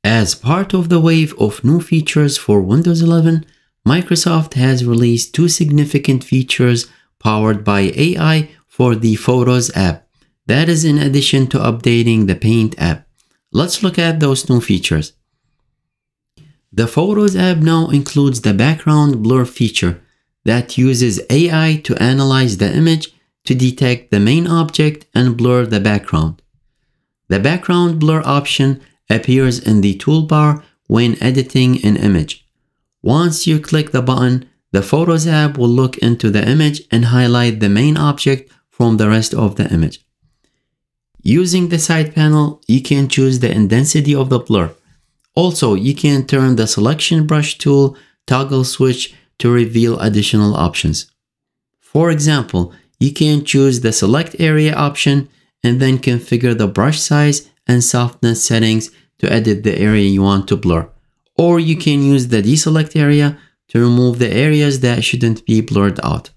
As part of the wave of new features for Windows 11, Microsoft has released two significant features powered by AI for the Photos app. That is in addition to updating the Paint app. Let's look at those new features. The Photos app now includes the background blur feature that uses AI to analyze the image to detect the main object and blur the background. The background blur option appears in the toolbar when editing an image. Once you click the button, the Photos app will look into the image and highlight the main object from the rest of the image. Using the side panel, you can choose the intensity of the blur. Also, you can turn the selection brush tool toggle switch to reveal additional options. For example, you can choose the select area option and then configure the brush size and softness settings to edit the area you want to blur. Or you can use the deselect area to remove the areas that shouldn't be blurred out.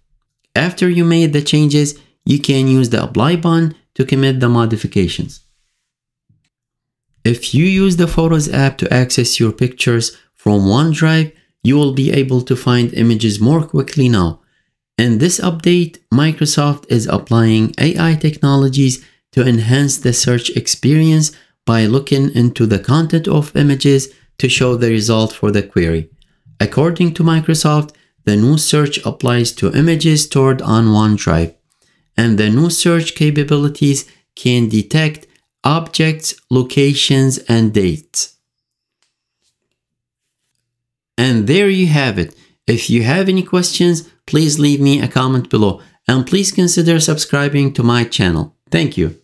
After you made the changes, you can use the apply button to commit the modifications. If you use the Photos app to access your pictures from OneDrive, you will be able to find images more quickly now. In this update, Microsoft is applying AI technologies to enhance the search experience by looking into the content of images to show the result for the query. According to Microsoft, the new search applies to images stored on OneDrive, and the new search capabilities can detect objects, locations, and dates. And there you have it. If you have any questions, please leave me a comment below, and please consider subscribing to my channel. Thank you.